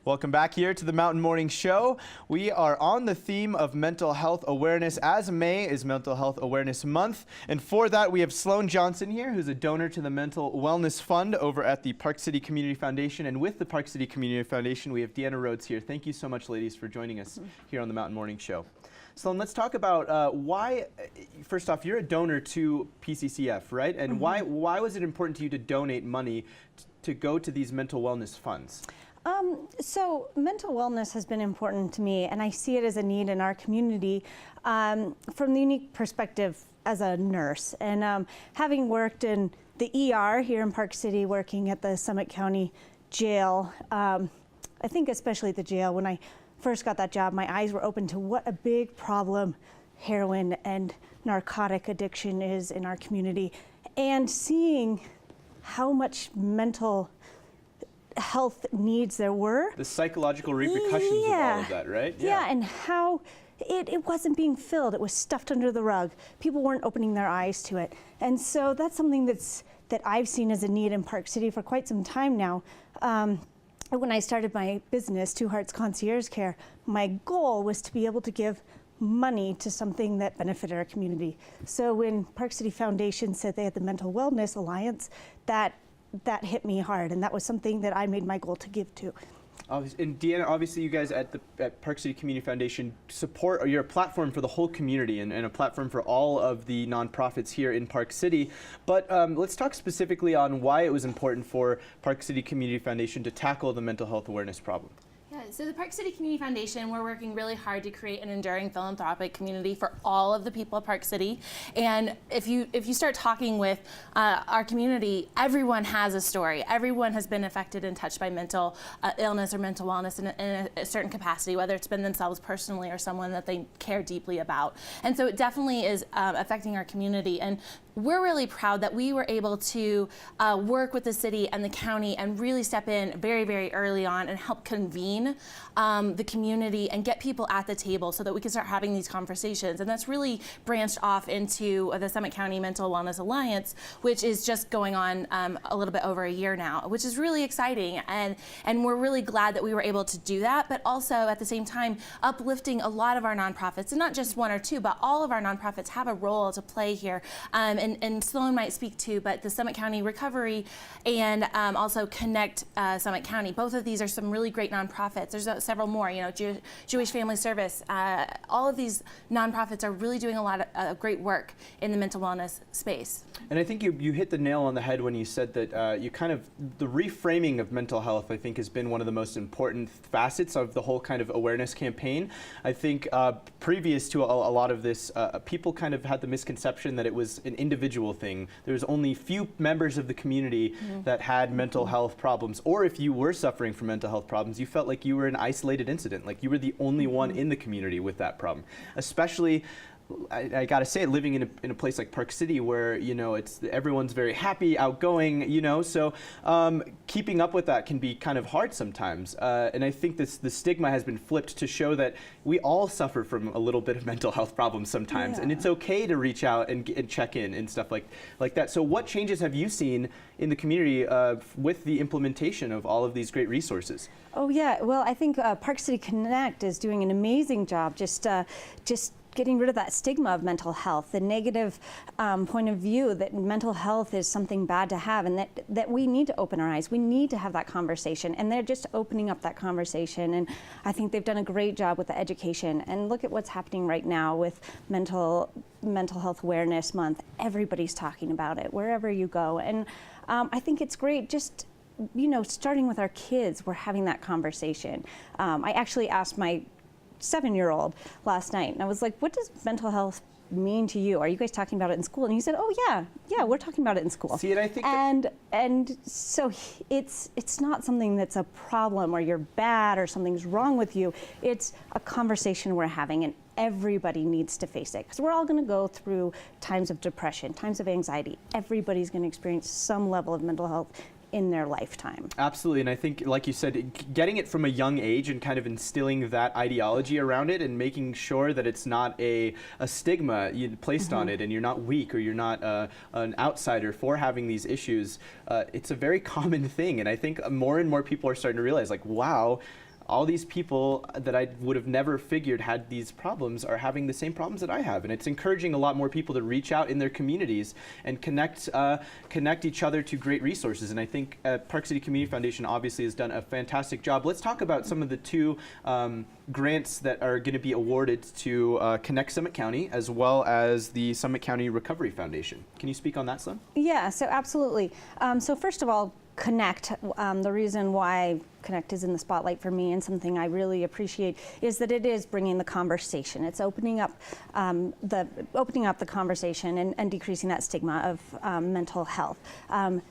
Welcome back here to the Mountain Morning Show. We are on the theme of mental health awareness, as May is Mental Health Awareness Month. And for that, we have Sloan Johnson here, who's a donor to the Mental Wellness Fund over at the Park City Community Foundation. And with the Park City Community Foundation, we have Deanna Rhodes here. Thank you so much, ladies, for joining us here on the Mountain Morning Show. Sloan, let's talk about why, first off, you're a donor to PCCF, right? And why was it important to you to donate money to go to these mental wellness funds? So mental wellness has been important to me, and I see it as a need in our community from the unique perspective as a nurse. And having worked in the ER here in Park City, working at the Summit County Jail, I think especially at the jail, when I first got that job, my eyes were open to what a big problem heroin and narcotic addiction is in our community, and seeing how much mental health needs there were. The psychological repercussions of all of that, right? Yeah, and how it wasn't being filled. It was stuffed under the rug. People weren't opening their eyes to it. And so that's something that I've seen as a need in Park City for quite some time now. When I started my business, Two Hearts Concierge Care, my goal was to be able to give money to something that benefited our community. So when Park City Foundation said they had the Mental Wellness Alliance, that hit me hard, and that was something that I made my goal to give to. And Deanna, obviously you guys at Park City Community Foundation support, or you're a platform for the whole community and a platform for all of the nonprofits here in Park City. But let's talk specifically on why it was important for Park City Community Foundation to tackle the mental health awareness problem. So the Park City Community Foundation, we're working really hard to create an enduring philanthropic community for all of the people of Park City. And if you start talking with our community, everyone has a story. Everyone has been affected and touched by mental illness or mental wellness in a certain capacity, whether it's been themselves personally or someone that they care deeply about. And so it definitely is affecting our community. And we're really proud that we were able to work with the city and the county and really step in very, very early on and help convene the community and get people at the table so that we can start having these conversations. And that's really branched off into the Summit County Mental Wellness Alliance, which is just going on a little bit over a year now, which is really exciting. And we're really glad that we were able to do that, but also at the same time uplifting a lot of our nonprofits, and not just one or two, but all of our nonprofits have a role to play here. And Sloan might speak to, but the Summit County Recovery and also Connect Summit County, both of these are some really great nonprofits. There's several more, you know, Jewish Family Service. All of these nonprofits are really doing a lot of great work in the mental wellness space. And I think you hit the nail on the head when you said that you kind of, the reframing of mental health, I think, has been one of the most important facets of the whole kind of awareness campaign. I think previous to a lot of this, people kind of had the misconception that it was an individual thing. There's only few members of the community that had mental health problems, or if you were suffering from mental health problems, you felt like you were an isolated incident, like you were the only one in the community with that problem. Especially, I gotta say, living in a place like Park City where, you know, everyone's very happy, outgoing, you know, so keeping up with that can be kind of hard sometimes. And I think the stigma has been flipped to show that we all suffer from a little bit of mental health problems sometimes, and it's okay to reach out and check in and stuff like that. So what changes have you seen in the community with the implementation of all of these great resources? Oh yeah, well, I think Park City Connect is doing an amazing job just getting rid of that stigma of mental health, the negative point of view that mental health is something bad to have, and that we need to open our eyes. We need to have that conversation, and they're just opening up that conversation. And I think they've done a great job with the education. And look at what's happening right now with Mental Health Awareness Month. Everybody's talking about it wherever you go. And I think it's great, just, you know, starting with our kids, we're having that conversation. I actually asked my 7-year-old last night, and I was like, what does mental health mean to you? Are you guys talking about it in school? And he said, oh yeah, we're talking about it in school. See, and I think and so it's not something that's a problem or you're bad or something's wrong with you. It's a conversation we're having, and everybody needs to face it, because we're all going to go through times of depression, times of anxiety. Everybody's going to experience some level of mental health in their lifetime. Absolutely, and I think, like you said, getting it from a young age and kind of instilling that ideology around it and making sure that it's not a stigma placed on it, and you're not weak or you're not an outsider for having these issues. It's a very common thing, and I think more and more people are starting to realize, like, wow, all these people that I would have never figured had these problems are having the same problems that I have. And it's encouraging a lot more people to reach out in their communities and connect each other to great resources. And I think Park City Community Foundation obviously has done a fantastic job. Let's talk about some of the two grants that are going to be awarded to Connect Summit County, as well as the Summit County Recovery Foundation. Can you speak on that, Sloan? Yeah, so absolutely. So first of all, Connect, the reason why Connect is in the spotlight for me and something I really appreciate is that it is bringing the conversation. It's opening up the conversation and decreasing that stigma of mental health.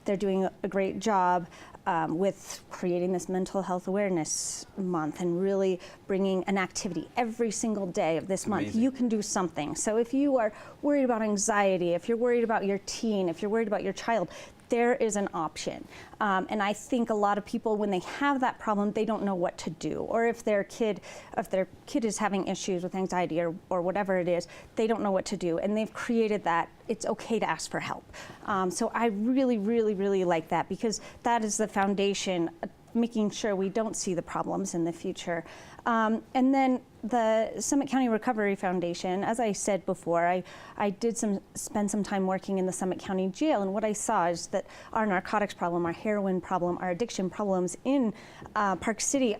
They're doing a great job with creating this mental health awareness month and really bringing an activity every single day of this month. Amazing. You can do something. So if you are worried about anxiety, if you're worried about your teen, if you're worried about your child, there is an option. And I think a lot of people, when they have that problem, they don't know what to do. Or if their kid is having issues with anxiety or whatever it is, they don't know what to do. And they've created that it's okay to ask for help. So I really, really, really like that, because that is the foundation, making sure we don't see the problems in the future. And then the Summit County Recovery Foundation, as I said before, I did spend some time working in the Summit County Jail, and what I saw is that our narcotics problem, our heroin problem, our addiction problems in Park City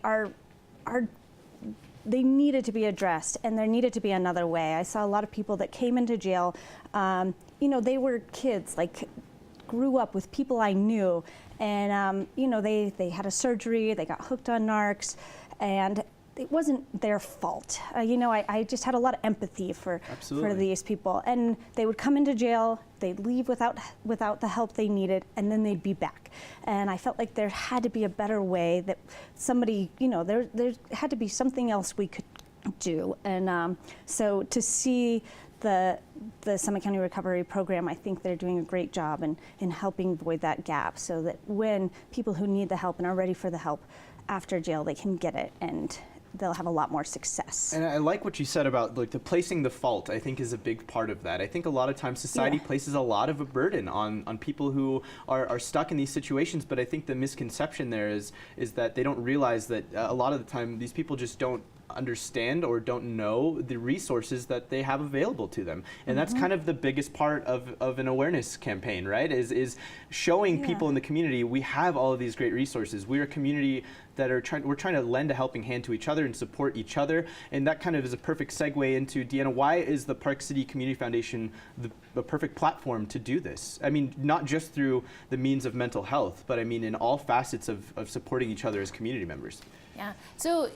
they needed to be addressed, and there needed to be another way. I saw a lot of people that came into jail, they were kids, like grew up with people I knew, and they had a surgery, they got hooked on narcs, and it wasn't their fault. I just had a lot of empathy for these people, and they would come into jail, they'd leave without the help they needed, and then they'd be back. And I felt like there had to be a better way, that somebody, there had to be something else we could do. And so to see the Summit County Recovery Program, I think they're doing a great job in helping void that gap, so that when people who need the help and are ready for the help after jail, they can get it, and they'll have a lot more success. And I like what you said about the placing the fault, I think, is a big part of that. I think a lot of times society places a lot of a burden on people who are stuck in these situations, but I think the misconception there is that they don't realize that a lot of the time these people just don't understand or don't know the resources that they have available to them. And that's kind of the biggest part of an awareness campaign, right? Is showing people in the community, we have all of these great resources. We're a community that we're trying to lend a helping hand to each other and support each other. And that kind of is a perfect segue into, Deanna, why is the Park City Community Foundation the perfect platform to do this? I mean, not just through the means of mental health, but I mean in all facets of supporting each other as community members. Yeah, so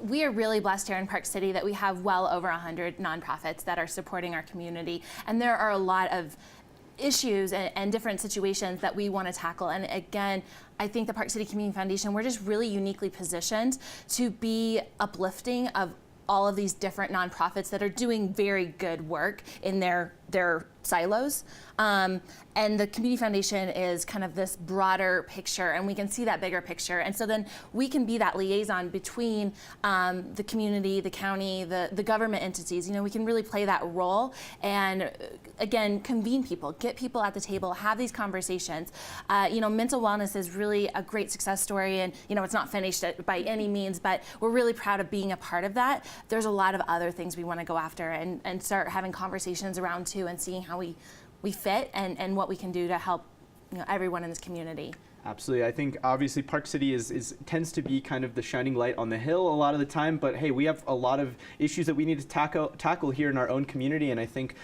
we are really blessed here in Park City that we have well over 100 nonprofits that are supporting our community, and there are a lot of issues and different situations that we want to tackle. And again, I think the Park City Community Foundation, we're just really uniquely positioned to be uplifting of all of these different nonprofits that are doing very good work in their silos. And the Community Foundation is kind of this broader picture, and we can see that bigger picture. And so then we can be that liaison between the community, the county, the government entities. We can really play that role and, again, convene people, get people at the table, have these conversations. Mental wellness is really a great success story, and, it's not finished by any means, but we're really proud of being a part of that. There's a lot of other things we want to go after and start having conversations around too, and seeing how we fit and what we can do to help everyone in this community. Absolutely. I think obviously Park City tends to be kind of the shining light on the hill a lot of the time, but hey, we have a lot of issues that we need to tackle here in our own community, and I think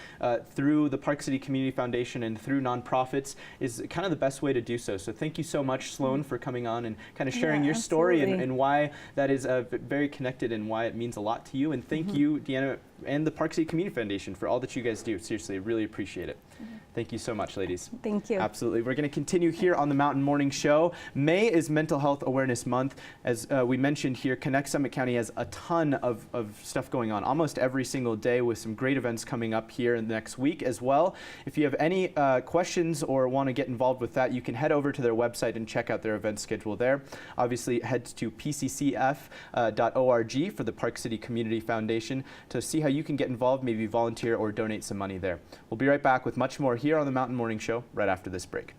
through the Park City Community Foundation and through nonprofits is kind of the best way to do so. So thank you so much, Sloan, for coming on and kind of sharing your story and why that is very connected and why it means a lot to you. And thank you, Deanna, and the Park City Community Foundation for all that you guys do. Seriously, I really appreciate it. Thank you so much, ladies. Thank you. Absolutely. We're going to continue here on the Mountain Morning Show. May is Mental Health Awareness Month. As we mentioned here, Connect Summit County has a ton of stuff going on almost every single day, with some great events coming up here in the next week as well. If you have any questions or want to get involved with that, you can head over to their website and check out their event schedule there. Obviously, head to pccf.org for the Park City Community Foundation to see how you can get involved, maybe volunteer or donate some money there. We'll be right back with much more here on the Mountain Morning Show right after this break.